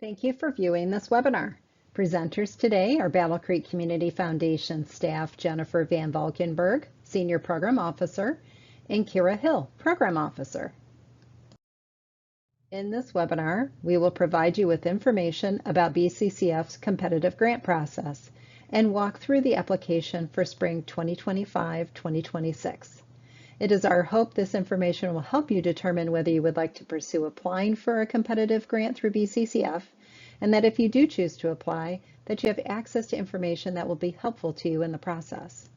Thank you for viewing this webinar. Presenters today are Battle Creek Community Foundation staff Jennifer Van Valkenburg, Senior Program Officer, and Kira Hill, Program Officer. In this webinar, we will provide you with information about BCCF's competitive grant process and walk through the application for spring 2025-2026. It is our hope this information will help you determine whether you would like to pursue applying for a competitive grant through BCCF, and that if you do choose to apply, that you have access to information that will be helpful to you in the process.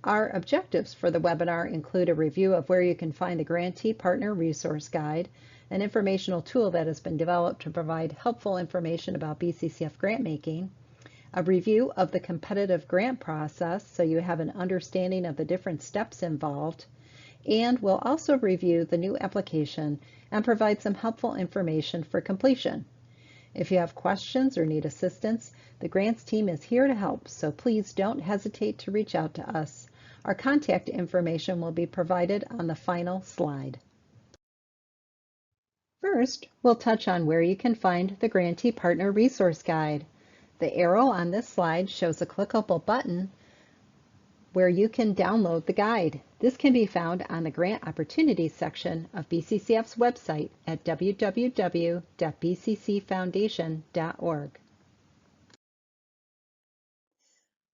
Our objectives for the webinar include a review of where you can find the Grantee Partner Resource Guide, an informational tool that has been developed to provide helpful information about BCCF grant making, a review of the competitive grant process so you have an understanding of the different steps involved, and we'll also review the new application and provide some helpful information for completion. If you have questions or need assistance, the grants team is here to help, so please don't hesitate to reach out to us. Our contact information will be provided on the final slide. First, we'll touch on where you can find the Grantee Partner Resource Guide. The arrow on this slide shows a clickable button where you can download the guide. This can be found on the Grant Opportunities section of BCCF's website at www.bccfoundation.org.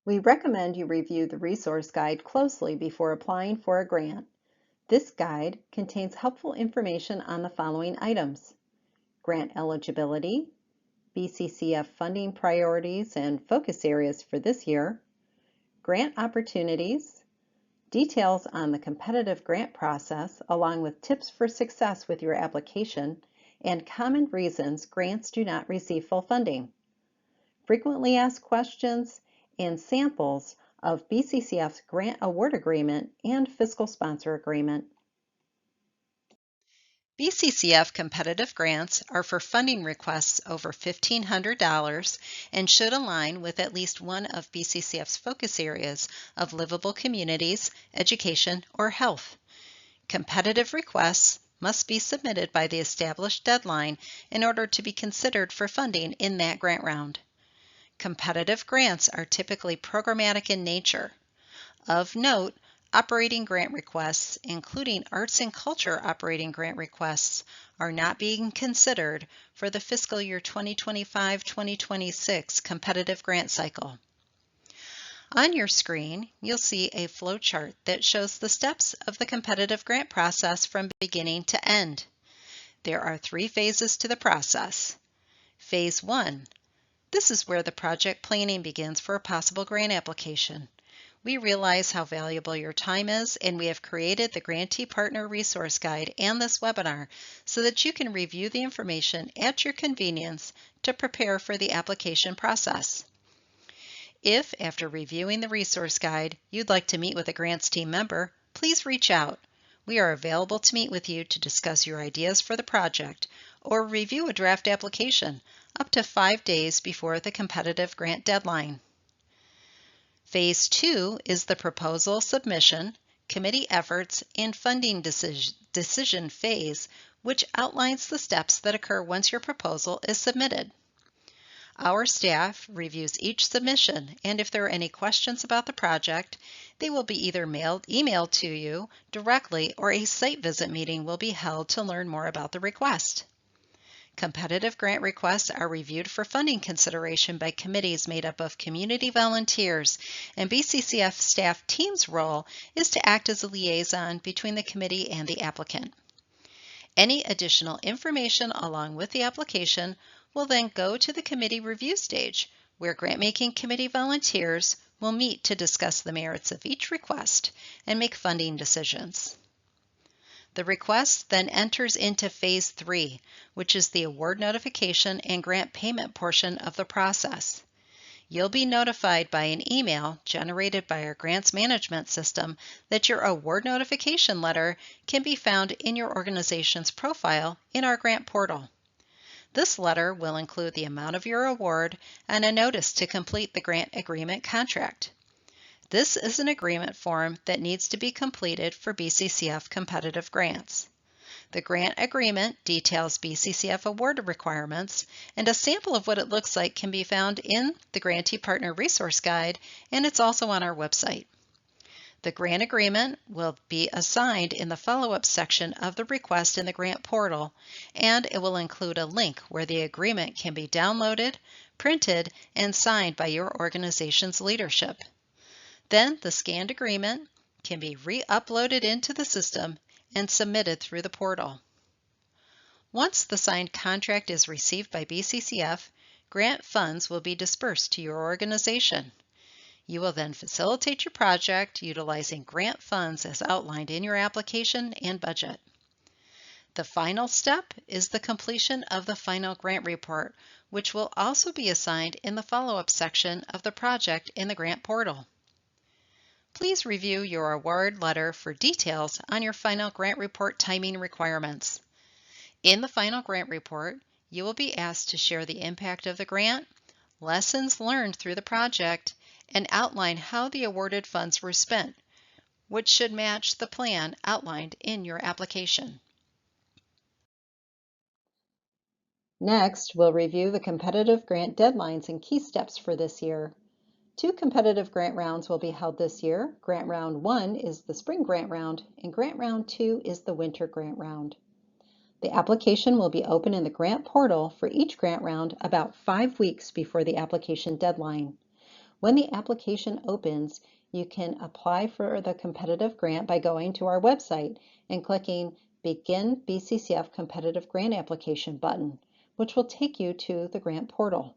We recommend you review the resource guide closely before applying for a grant. This guide contains helpful information on the following items: grant eligibility, BCCF funding priorities and focus areas for this year, grant opportunities, details on the competitive grant process along with tips for success with your application, and common reasons grants do not receive full funding, frequently asked questions, and samples of BCCF's grant award agreement and fiscal sponsor agreement. BCCF competitive grants are for funding requests over $1,500 and should align with at least one of BCCF's focus areas of livable communities, education, or health. Competitive requests must be submitted by the established deadline in order to be considered for funding in that grant round. Competitive grants are typically programmatic in nature. Of note, operating grant requests, including arts and culture operating grant requests, are not being considered for the fiscal year 2025-2026 competitive grant cycle. On your screen, you'll see a flowchart that shows the steps of the competitive grant process from beginning to end. There are 3 phases to the process. Phase 1. This is where the project planning begins for a possible grant application. We realize how valuable your time is, and we have created the Grantee Partner Resource Guide and this webinar so that you can review the information at your convenience to prepare for the application process. If, after reviewing the resource guide, you'd like to meet with a grants team member, please reach out. We are available to meet with you to discuss your ideas for the project or review a draft application up to 5 days before the competitive grant deadline. Phase 2 is the proposal submission, committee efforts, and funding decision phase, which outlines the steps that occur once your proposal is submitted. Our staff reviews each submission, and if there are any questions about the project, they will be either emailed to you directly, or a site visit meeting will be held to learn more about the request. Competitive grant requests are reviewed for funding consideration by committees made up of community volunteers, and BCCF staff team's role is to act as a liaison between the committee and the applicant. Any additional information along with the application will then go to the committee review stage, where grant-making committee volunteers will meet to discuss the merits of each request and make funding decisions. The request then enters into Phase 3, which is the award notification and grant payment portion of the process. You'll be notified by an email generated by our grants management system that your award notification letter can be found in your organization's profile in our grant portal. This letter will include the amount of your award and a notice to complete the grant agreement contract. This is an agreement form that needs to be completed for BCCF competitive grants. The grant agreement details BCCF award requirements, and a sample of what it looks like can be found in the Grantee Partner Resource Guide, and it's also on our website. The grant agreement will be assigned in the follow-up section of the request in the grant portal, and it will include a link where the agreement can be downloaded, printed, and signed by your organization's leadership. Then the scanned agreement can be re-uploaded into the system and submitted through the portal. Once the signed contract is received by BCCF, grant funds will be dispersed to your organization. You will then facilitate your project utilizing grant funds as outlined in your application and budget. The final step is the completion of the final grant report, which will also be assigned in the follow-up section of the project in the grant portal. Please review your award letter for details on your final grant report timing requirements. In the final grant report, you will be asked to share the impact of the grant, lessons learned through the project, and outline how the awarded funds were spent, which should match the plan outlined in your application. Next, we'll review the competitive grant deadlines and key steps for this year. 2 competitive grant rounds will be held this year. Grant Round 1 is the spring grant round, and Grant Round 2 is the winter grant round. The application will be open in the grant portal for each grant round about 5 weeks before the application deadline. When the application opens, you can apply for the competitive grant by going to our website and clicking Begin BCCF Competitive Grant Application button, which will take you to the grant portal.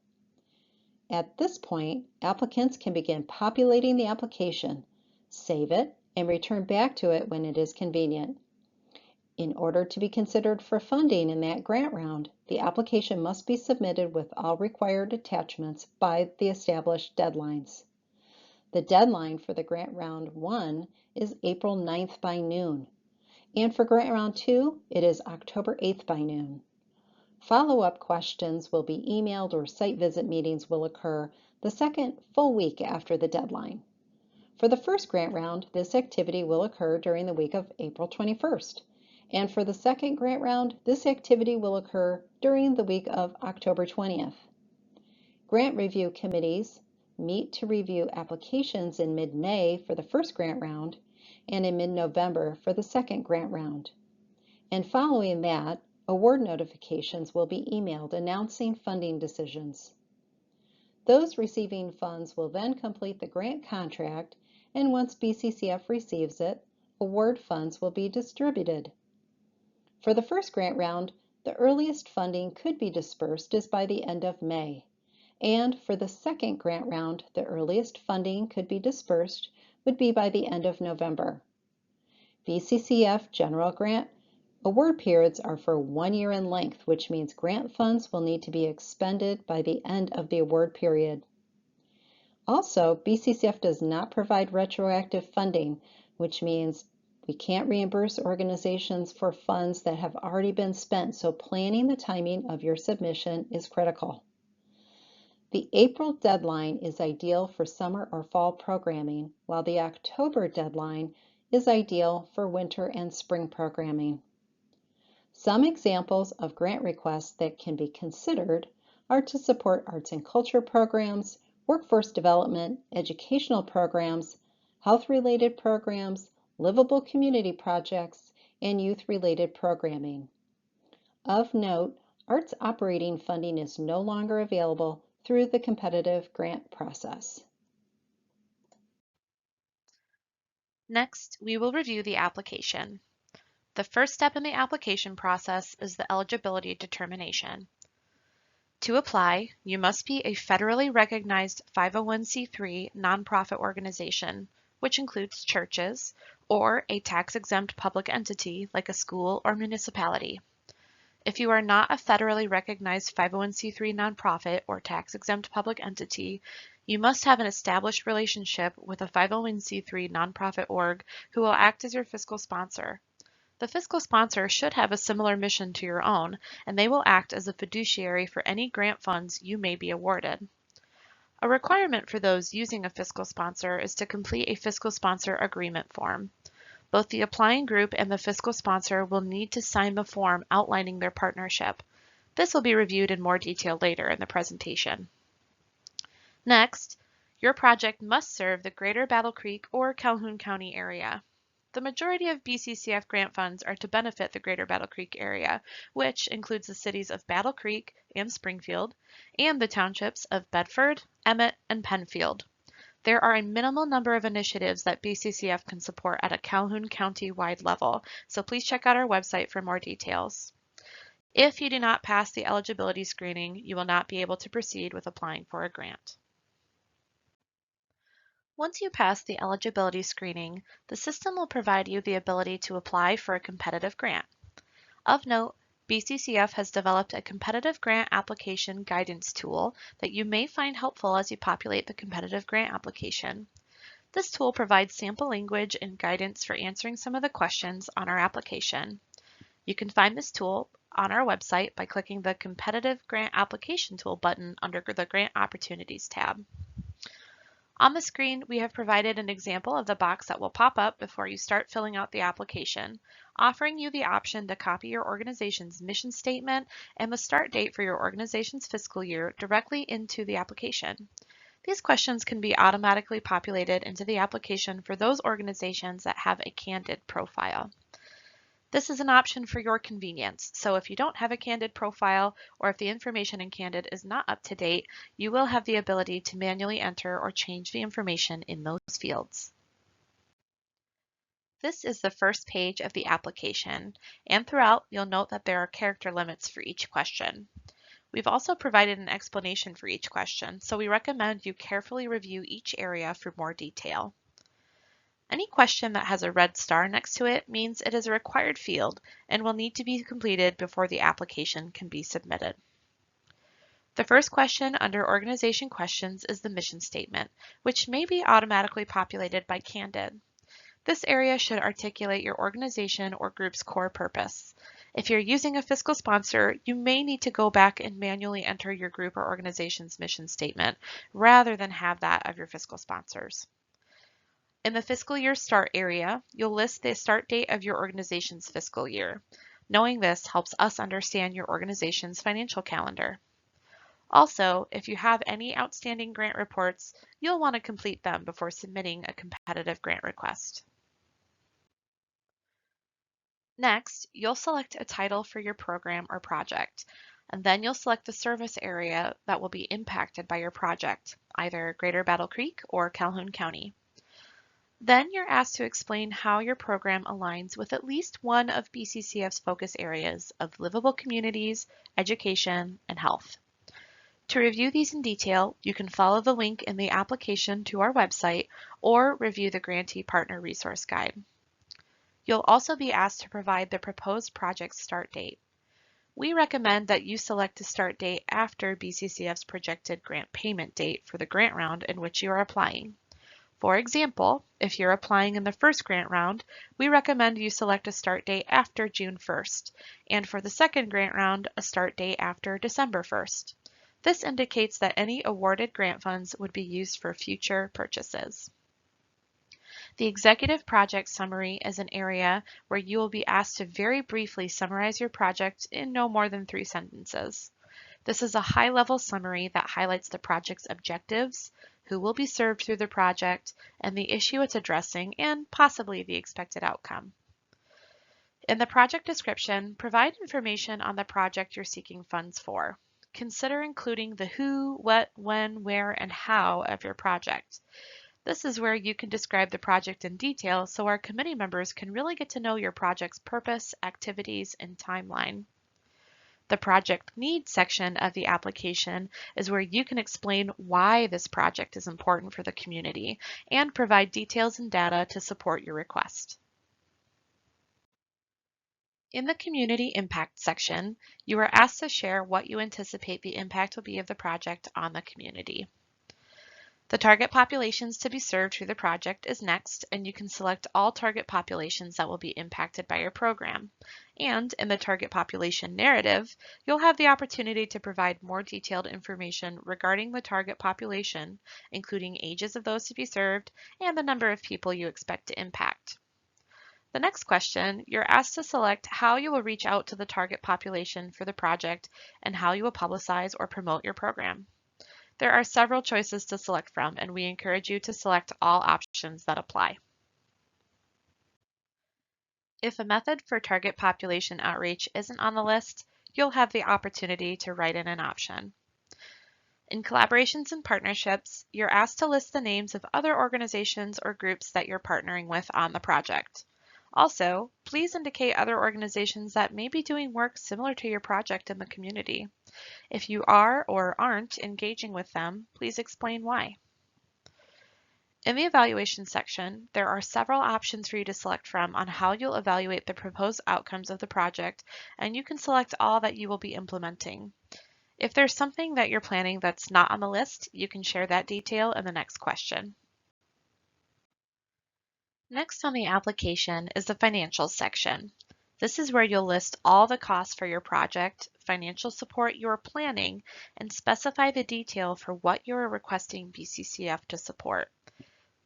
At this point, applicants can begin populating the application, save it, and return back to it when it is convenient. In order to be considered for funding in that grant round, the application must be submitted with all required attachments by the established deadlines. The deadline for the Grant Round 1 is April 9th by noon, and for Grant Round 2, it is October 8th by noon. Follow-up questions will be emailed or site visit meetings will occur the second full week after the deadline. For the first grant round, this activity will occur during the week of April 21st. And for the second grant round, this activity will occur during the week of October 20th. Grant review committees meet to review applications in mid-May for the first grant round and in mid-November for the second grant round. And following that, award notifications will be emailed announcing funding decisions. Those receiving funds will then complete the grant contract, and once BCCF receives it, award funds will be distributed. For the first grant round, the earliest funding could be dispersed is by the end of May. And for the second grant round, the earliest funding could be dispersed would be by the end of November. BCCF general grant award periods are for 1 year in length, which means grant funds will need to be expended by the end of the award period. Also, BCCF does not provide retroactive funding, which means we can't reimburse organizations for funds that have already been spent, so planning the timing of your submission is critical. The April deadline is ideal for summer or fall programming, while the October deadline is ideal for winter and spring programming. Some examples of grant requests that can be considered are to support arts and culture programs, workforce development, educational programs, health-related programs, livable community projects, and youth-related programming. Of note, arts operating funding is no longer available through the competitive grant process. Next, we will review the application. The first step in the application process is the eligibility determination. To apply, you must be a federally recognized 501c3 nonprofit organization, which includes churches, or a tax-exempt public entity like a school or municipality. If you are not a federally recognized 501c3 nonprofit or tax-exempt public entity, you must have an established relationship with a 501c3 nonprofit org who will act as your fiscal sponsor. The fiscal sponsor should have a similar mission to your own, and they will act as a fiduciary for any grant funds you may be awarded. A requirement for those using a fiscal sponsor is to complete a fiscal sponsor agreement form. Both the applying group and the fiscal sponsor will need to sign the form outlining their partnership. This will be reviewed in more detail later in the presentation. Next, your project must serve the Greater Battle Creek or Calhoun County area. The majority of BCCF grant funds are to benefit the Greater Battle Creek area, which includes the cities of Battle Creek and Springfield, and the townships of Bedford, Emmett, and Penfield. There are a minimal number of initiatives that BCCF can support at a Calhoun County-wide level, so please check out our website for more details. If you do not pass the eligibility screening, you will not be able to proceed with applying for a grant. Once you pass the eligibility screening, the system will provide you the ability to apply for a competitive grant. Of note, BCCF has developed a competitive grant application guidance tool that you may find helpful as you populate the competitive grant application. This tool provides sample language and guidance for answering some of the questions on our application. You can find this tool on our website by clicking the Competitive Grant Application Tool button under the Grant Opportunities tab. On the screen, we have provided an example of the box that will pop up before you start filling out the application, offering you the option to copy your organization's mission statement and the start date for your organization's fiscal year directly into the application. These questions can be automatically populated into the application for those organizations that have a candid profile. This is an option for your convenience, so if you don't have a candid profile or if the information in Candid is not up to date, you will have the ability to manually enter or change the information in those fields. This is the first page of the application, and throughout you'll note that there are character limits for each question. We've also provided an explanation for each question, so we recommend you carefully review each area for more detail. Any question that has a red star next to it means it is a required field and will need to be completed before the application can be submitted. The first question under Organization Questions is the mission statement, which may be automatically populated by Candid. This area should articulate your organization or group's core purpose. If you're using a fiscal sponsor, you may need to go back and manually enter your group or organization's mission statement rather than have that of your fiscal sponsors. In the fiscal year start area, you'll list the start date of your organization's fiscal year. Knowing this helps us understand your organization's financial calendar. Also, if you have any outstanding grant reports, you'll want to complete them before submitting a competitive grant request. Next, you'll select a title for your program or project, and then you'll select the service area that will be impacted by your project, either Greater Battle Creek or Calhoun County. Then you're asked to explain how your program aligns with at least one of BCCF's focus areas of livable communities, education, and health. To review these in detail, you can follow the link in the application to our website or review the Grantee Partner Resource Guide. You'll also be asked to provide the proposed project start date. We recommend that you select a start date after BCCF's projected grant payment date for the grant round in which you are applying. For example, if you're applying in the first grant round, we recommend you select a start date after June 1st, and for the second grant round, a start date after December 1st. This indicates that any awarded grant funds would be used for future purchases. The Executive Project Summary is an area where you will be asked to very briefly summarize your project in no more than 3 sentences. This is a high-level summary that highlights the project's objectives, who will be served through the project, and the issue it's addressing, and possibly the expected outcome. In the project description, provide information on the project you're seeking funds for. Consider including the who, what, when, where, and how of your project. This is where you can describe the project in detail so our committee members can really get to know your project's purpose, activities, and timeline. The project needs section of the application is where you can explain why this project is important for the community and provide details and data to support your request. In the Community Impact section, you are asked to share what you anticipate the impact will be of the project on the community. The target populations to be served through the project is next, and you can select all target populations that will be impacted by your program. And in the target population narrative, you'll have the opportunity to provide more detailed information regarding the target population, including ages of those to be served and the number of people you expect to impact. The next question, you're asked to select how you will reach out to the target population for the project and how you will publicize or promote your program. There are several choices to select from, and we encourage you to select all options that apply. If a method for target population outreach isn't on the list, you'll have the opportunity to write in an option. In collaborations and partnerships, you're asked to list the names of other organizations or groups that you're partnering with on the project. Also, please indicate other organizations that may be doing work similar to your project in the community. If you are or aren't engaging with them, please explain why. In the evaluation section, there are several options for you to select from on how you'll evaluate the proposed outcomes of the project, and you can select all that you will be implementing. If there's something that you're planning that's not on the list, you can share that detail in the next question. Next on the application is the financials section. This is where you'll list all the costs for your project, financial support you're planning, and specify the detail for what you're requesting BCCF to support.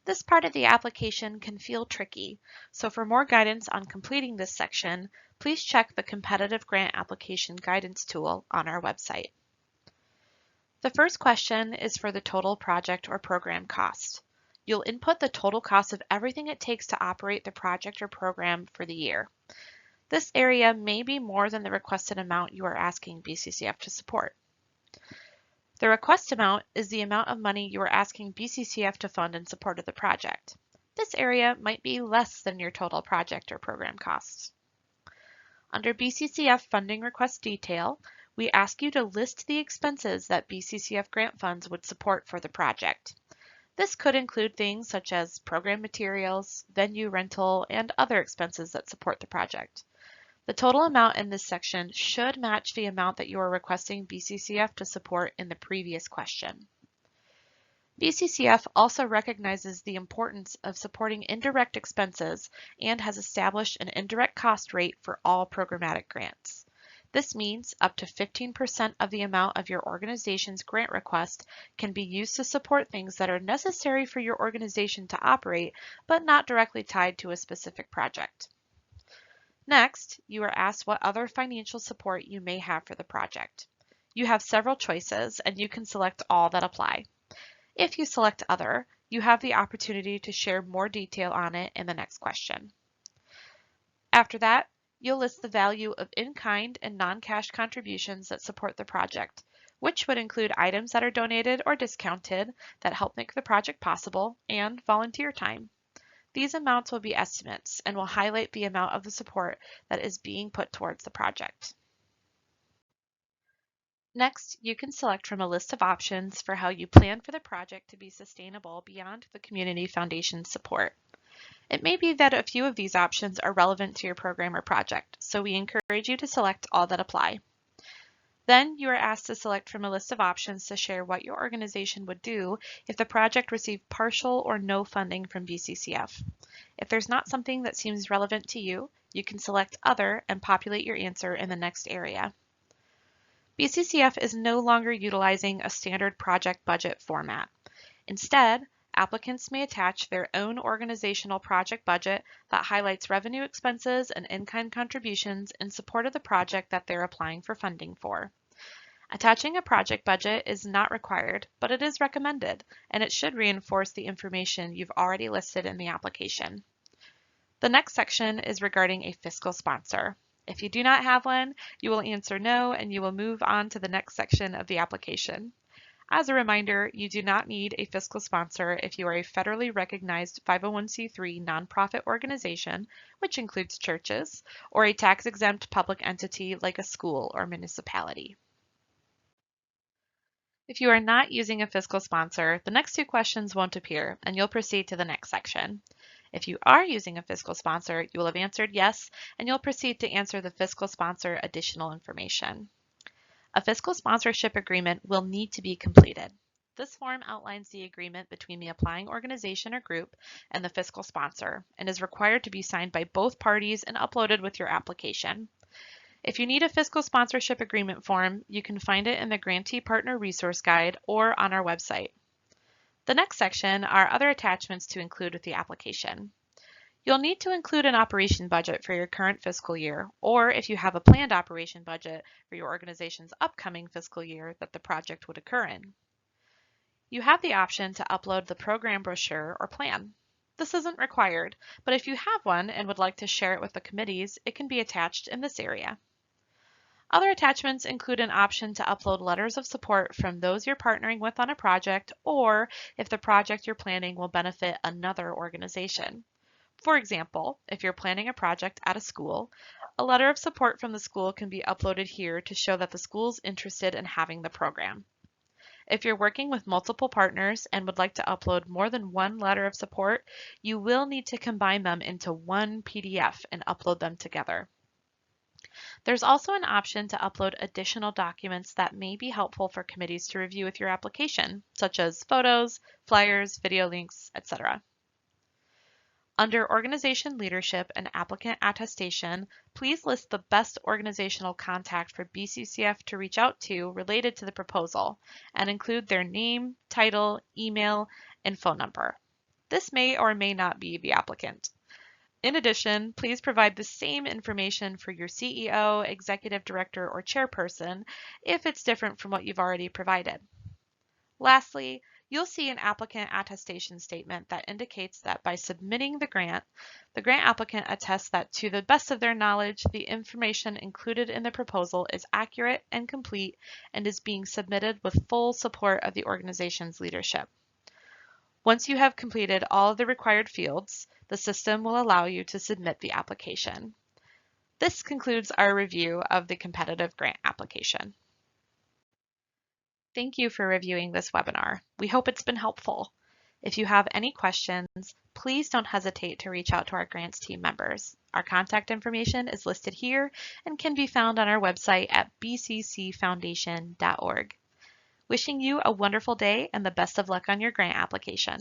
This part of the application can feel tricky, so for more guidance on completing this section, please check the Competitive Grant Application Guidance tool on our website. The first question is for the total project or program cost. You'll input the total cost of everything it takes to operate the project or program for the year. This area may be more than the requested amount you are asking BCCF to support. The request amount is the amount of money you are asking BCCF to fund in support of the project. This area might be less than your total project or program costs. Under BCCF Funding Request Detail, we ask you to list the expenses that BCCF grant funds would support for the project. This could include things such as program materials, venue rental, and other expenses that support the project. The total amount in this section should match the amount that you are requesting BCCF to support in the previous question. BCCF also recognizes the importance of supporting indirect expenses and has established an indirect cost rate for all programmatic grants. This means up to 15% of the amount of your organization's grant request can be used to support things that are necessary for your organization to operate, but not directly tied to a specific project. Next, you are asked what other financial support you may have for the project. You have several choices, and you can select all that apply. If you select Other, you have the opportunity to share more detail on it in the next question. After that, you'll list the value of in-kind and non-cash contributions that support the project, which would include items that are donated or discounted that help make the project possible, and volunteer time. These amounts will be estimates and will highlight the amount of the support that is being put towards the project. Next, you can select from a list of options for how you plan for the project to be sustainable beyond the Community Foundation's support. It may be that a few of these options are relevant to your program or project, so we encourage you to select all that apply. Then you are asked to select from a list of options to share what your organization would do if the project received partial or no funding from BCCF. If there's not something that seems relevant to you, you can select Other and populate your answer in the next area. BCCF is no longer utilizing a standard project budget format. Instead, applicants may attach their own organizational project budget that highlights revenue expenses and in-kind contributions in support of the project that they're applying for funding for. Attaching a project budget is not required, but it is recommended, and it should reinforce the information you've already listed in the application. The next section is regarding a fiscal sponsor. If you do not have one, you will answer no, and you will move on to the next section of the application. As a reminder, you do not need a fiscal sponsor if you are a federally recognized 501c3 nonprofit organization, which includes churches, or a tax-exempt public entity like a school or municipality. If you are not using a fiscal sponsor, the next two questions won't appear, and you'll proceed to the next section. If you are using a fiscal sponsor, you will have answered yes, and you'll proceed to answer the fiscal sponsor additional information. A fiscal sponsorship agreement will need to be completed. This form outlines the agreement between the applying organization or group and the fiscal sponsor, and is required to be signed by both parties and uploaded with your application. If you need a fiscal sponsorship agreement form, you can find it in the Grantee Partner Resource Guide or on our website. The next section are other attachments to include with the application. You'll need to include an operation budget for your current fiscal year, or if you have a planned operation budget for your organization's upcoming fiscal year that the project would occur in. You have the option to upload the program brochure or plan. This isn't required, but if you have one and would like to share it with the committees, it can be attached in this area. Other attachments include an option to upload letters of support from those you're partnering with on a project, or if the project you're planning will benefit another organization. For example, if you're planning a project at a school, a letter of support from the school can be uploaded here to show that the school's interested in having the program. If you're working with multiple partners and would like to upload more than one letter of support, you will need to combine them into one PDF and upload them together. There's also an option to upload additional documents that may be helpful for committees to review with your application, such as photos, flyers, video links, etc. Under Organization Leadership and Applicant Attestation, please list the best organizational contact for BCCF to reach out to related to the proposal, and include their name, title, email, and phone number. This may or may not be the applicant. In addition, please provide the same information for your CEO, executive director, or chairperson if it's different from what you've already provided. Lastly, you'll see an applicant attestation statement that indicates that by submitting the grant applicant attests that to the best of their knowledge, the information included in the proposal is accurate and complete and is being submitted with full support of the organization's leadership. Once you have completed all of the required fields, the system will allow you to submit the application. This concludes our review of the competitive grant application. Thank you for reviewing this webinar. We hope it's been helpful. If you have any questions, please don't hesitate to reach out to our grants team members. Our contact information is listed here and can be found on our website at bccfoundation.org. Wishing you a wonderful day and the best of luck on your grant application.